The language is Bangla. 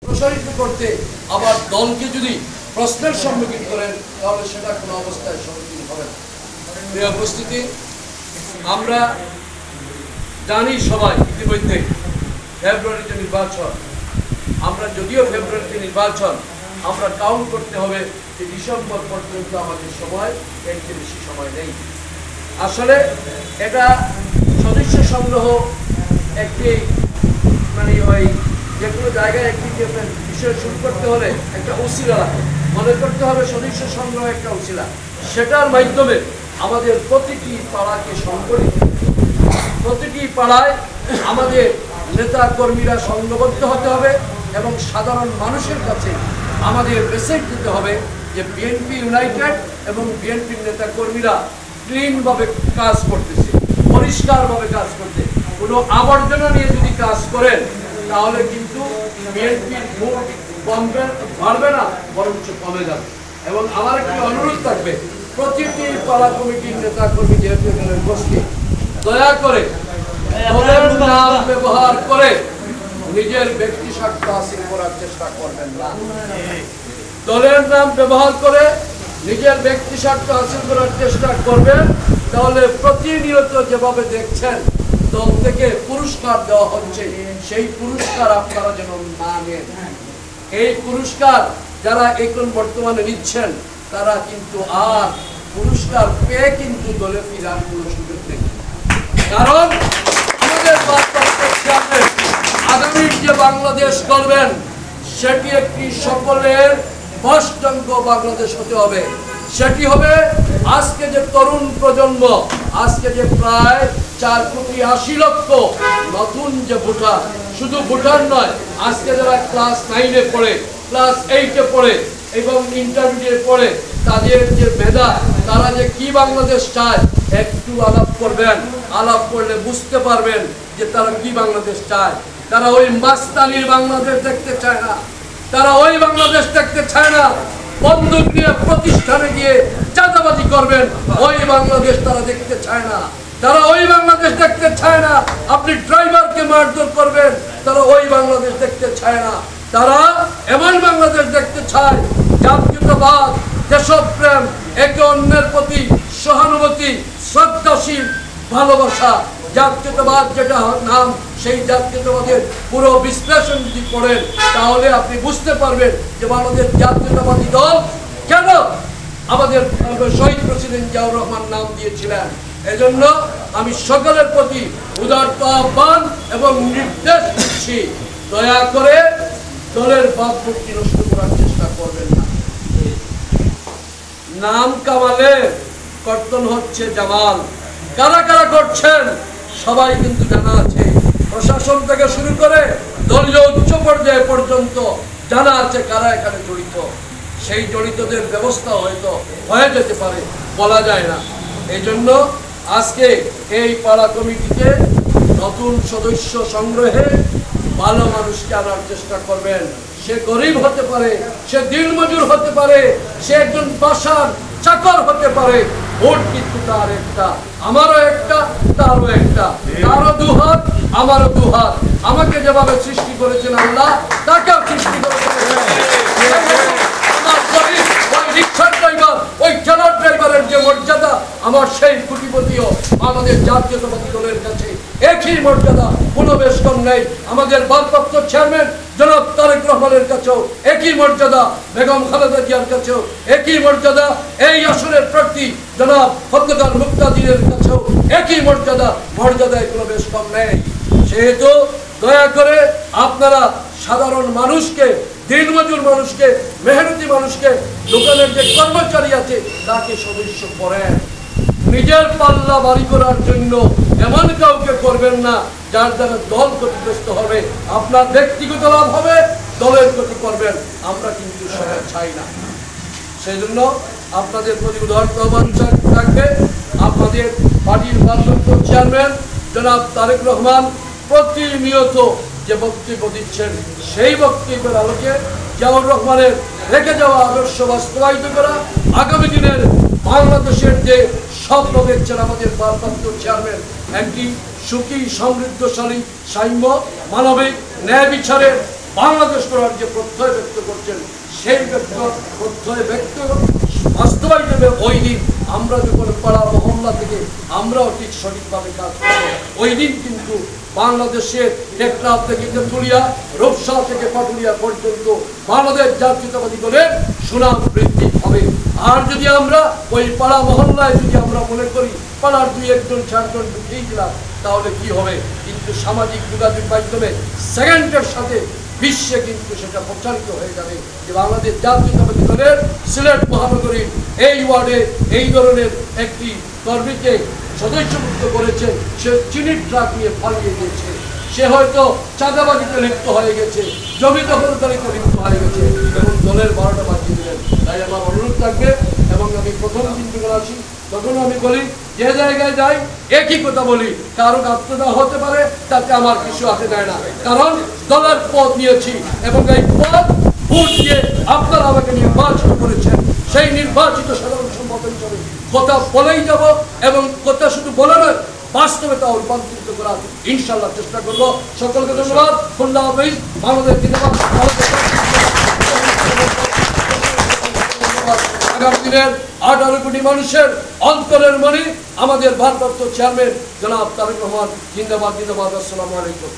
প্রসারিত করতে আবার দলকে যদি প্রশ্নের সম্মুখীন করেন তাহলে সেটা কোনো অবস্থায় সম্মুখীন হবে না। প্রিয় উপস্থিতি, আমরা জানি সবাই ইতিমধ্যে ফেব্রুয়ারিতে নির্বাচন। আমরা যদিও ফেব্রুয়ারিতে নির্বাচন, আমরা কাউন্ট করতে হবে যে ডিসেম্বর পর্যন্ত আমাদের সময়, এর চেয়ে বেশি সময় নেই। আসলে এটা সদস্য সংগ্রহ একটি মানে ওই যে কোনো জায়গায় একটি বিষয় শুরু করতে হলে একটা উসিলা মনে করতে হবে, সদস্য সংগ্রহ একটা উসিলা। সেটার মাধ্যমে আমাদের প্রতিটি পাড়াকে সংগঠিত, প্রতিটি পাড়ায় আমাদের নেতা কর্মীরা সংঘবদ্ধ হতে হবে এবং সাধারণ মানুষের কাছে আমাদের মেসেজ দিতে হবে যে বিএনপি ইউনাইটেড এবং বিএনপির নেতা কর্মীরা ক্লিনভাবে কাজ করতেছে, পরিষ্কারভাবে কাজ করতে। কোনো আবর্জনা নিয়ে যদি কাজ করেন তাহলে কিন্তু বিএনপির ভোট বাড়বে না, বরঞ্চ কমে যাবে। এবং আমার একটি অনুরোধ থাকবে, প্রতিটি পাড়া কমিটির নেতা কর্মী যেহেতু এখানে উপস্থিত, দয়া করে দলের নাম ব্যবহার করে নিজের ব্যক্তি স্বার্থ হাসিল করার চেষ্টা করবেন না। দলের নাম ব্যবহার করে নিজের ব্যক্তি স্বার্থ হাসিল করার চেষ্টা করবেন, তাহলে প্রতিনিয়ত যেভাবে দেখছেন দল থেকে পুরস্কার দেওয়া হচ্ছে, সেই পুরস্কার আপনারা যেন না নেন। এই পুরস্কার যারা এখন বর্তমানে নিচ্ছেন তারা কিন্তু আর পুরস্কার পেয়ে কিন্তু দলে ফিরার কোনো সুযোগ নেই। কারণ আমাদের আগামী যে বাংলাদেশ করবেন সেটি একটি সকলের বাসযোগ্য বাংলাদেশ হতে হবে। সেটি হবে আজকে যে তরুণ প্রজন্ম, আজকে যে প্রায় 4,80,00,000 নতুন যে ভোটার, শুধু ভোটার নয়, আজকে যারা ক্লাস 9-এ পড়ে, ক্লাস 8-এ পড়ে এবং ইন্টারমিডিয়েট পড়ে, তাদের যে মেধা, তারা যে কি বাংলাদেশ চায় একটু আলাপ করবেন। আলাপ করলে বুঝতে পারবেন যে তারা কি বাংলাদেশ চায়। তারা ওই মাস্তানির বাংলাদেশ দেখতে চায় না, তারা ওই বাংলাদেশ দেখতে চায় না বন্দুক নিয়ে প্রতিষ্ঠানে গিয়ে চাঁদাবাজি করবেন, ওই বাংলাদেশ তারা দেখতে চায় না। তারা ওই বাংলাদেশ দেখতে চায় না আপনি ড্রাইভারকে মারধর করবেন, তারা ওই বাংলাদেশ দেখতে চায় না। তারা এমন বাংলাদেশ দেখতে চায় জাতীয়তাবাদ, দেশপ্রেম, একে অন্যের প্রতি সহানুভূতি, শ্রদ্ধাশীল ভালোবাসা। জাতীয়তাবাদ যেটা নাম, সেই জাতীয়তাবাদের পুরো বিশ্লেষণ যদি করেন তাহলে আপনি বুঝতে পারবেন যে বাংলাদেশ জাতীয়তাবাদী দল কেন আমাদের শহীদ প্রেসিডেন্ট জিয়াউর রহমান নাম দিয়েছিলেন। এজন্য আমি সকলের প্রতি উদারত আহ্বান এবং নির্দেশ দিচ্ছি, দয়া করে দলের ভাবমূর্তি নষ্ট করার চেষ্টা করবেন না। নাম কামালে কর্তন হচ্ছে জামাল। কারা কারা করছেন সবাই কিন্তু জানা আছে, প্রশাসন থেকে শুরু করে দলীয় উচ্চ পর্যায়ে পর্যন্ত জানা আছে কারা এখানে জড়িত। সেই জড়িতদের ব্যবস্থা হয়তো হয়ে যেতে পারে, বলা যায় না। এই জন্য আজকে এই পাড়া কমিটিতে নতুন সদস্য সংগ্রহে ভালো মানুষকে আনার চেষ্টা করবেন। সে গরিব হতে পারে, সে দিনমজুর হতে পারে, সে একজন বাসার চাকর হতে পারে। ভোট কিন্তু তার একটা, আমারও একটা, তারও একটা। তারও দুহাত, আমারও দুহাত। আমাকে যেভাবে সৃষ্টি করেছেন আল্লাহ, তাকেও সৃষ্টি করেছেন। রিক্সার ড্রাইভার, ওই ট্রেলার ড্রাইভারের যে মর্যাদা, আমার সেই কোটিপতিও আমাদের জাতীয়তাবাদী দলের কাছে একই মর্যাদা, কোনো বেশ কম নেই। আমাদের ভারপ্রাপ্ত চেয়ারম্যান জনাব তারেক রহমানের কাছেও একই মর্যাদা, বেগম খালেদা জিয়ার কাছেও একই মর্যাদা, এই আসনের প্রার্থী জনাব খন্দকার মুক্তাদিরের কাছেও একই মর্যাদা। মর্যাদায় কোনো বেশ কম নেই। সেহেতু দয়া করে আপনারা সাধারণ মানুষকে, দিনমজুর মানুষকে, মেহনতি মানুষকে, দোকানের যে কর্মচারী আছে তাকে সদস্য করেন। নিজের পাল্লা বাড়ি করার জন্য এমন কাউকে করবেন না যার দ্বারা দল ক্ষতিগ্রস্ত হবে, আপনার ব্যক্তিগত লাভ হবে, দলের ক্ষতি করবেন। আমরা কিন্তু সেটা চাই না। সেই জন্য আপনাদের প্রতি উদাহরণ আহ্বান থাকবে, আপনাদের পার্টির ভারপ্রাপ্ত চেয়ারম্যান জনাব তারেক রহমান প্রতিনিয়ত যে বক্তব্য দিচ্ছেন, সেই বক্তব্যের আলোকে জিয়াউর রহমানের রেখে যাওয়া আদর্শ বাস্তবায়িত করা, আগামী দিনের বাংলাদেশের যে স্বপ্ন দেখছেন আমাদের ভারপ্রাপ্ত চেয়ারম্যান, একটি সুখী সমৃদ্ধশালী সাম্য মানবিক ন্যায় বিচারের বাংলাদেশ করার যে প্রত্যয় ব্যক্ত করছেন, সেই প্রত্যয় ব্যক্ত বাস্তবায়িত হবে ওই দিন আমরা যখন পাড়া মহল্লা থেকে আমরাও ঠিক সঠিকভাবে কাজ করব। ওই দিন কিন্তু বাংলাদেশের টেকনাফ থেকে তেঁতুলিয়া, রূপসা থেকে পাটুলিয়া পর্যন্ত বাংলাদেশ জাতীয়তাবাদী দলের সুনাম বৃদ্ধি হবে। আর যদি আমরা ওই পাড়া মহল্লায় যদি আমরা মনে করি পাড়ার 2-1 4 ঢুকেই দিলাম, তাহলে কি হবে? কিন্তু সামাজিক যোগাযোগ মাধ্যমে সেকেন্ডের সাথে বিশ্বে কিন্তু সেটা প্রচারিত হয়ে যাবে যে বাংলাদেশ জাতীয়তাবাদী দলের সিলেট মহানগরীর এই ওয়ার্ডে এই ধরনের একটি কর্মীকে সদস্যভুক্ত করেছে, সে চিনির ট্রাক নিয়ে পালিয়ে গিয়েছে, সে হয়তো চাঁদাবাজিতে লিপ্ত হয়ে গেছে, জমি দখলকারীতে লিপ্ত হয়ে গেছে এবং দলের 12টা বাজিয়ে দিলেন। তাই আমার অনুরোধ থাকবে, এবং আমি প্রথম দিন যখন আসি তখন আমি বলি যে জায়গায় যাই একই কথা বলি, কারো আত্মদাহ হতে পারে, তাতে আমার কিছু আসে যায় না, কারণ দলের পদ নিয়েছি এবং এই পদ ভোট দিয়ে আপনারা আমাকে নির্বাচিত করেছেন। সেই নির্বাচিত সাধারণ সম্পাদক হিসেবে কথা বলেই যাব এবং কথা শুধু বলে নয়, বাস্তবে তা রূপান্তরিত করার ইনশাআল্লাহ চেষ্টা করব। সকলকে ধন্যবাদ। খুলনা হাফেজ। বাংলাদেশ জিন্দাবাদ। আগামী দিনের 18 কোটি মানুষের অন্তরের মণি আমাদের ভারপ্রাপ্ত চেয়ারম্যান জনাব তারেক রহমান। জিন্দাবাদ, জিন্দাবাদ। আসসালামু আলাইকুম।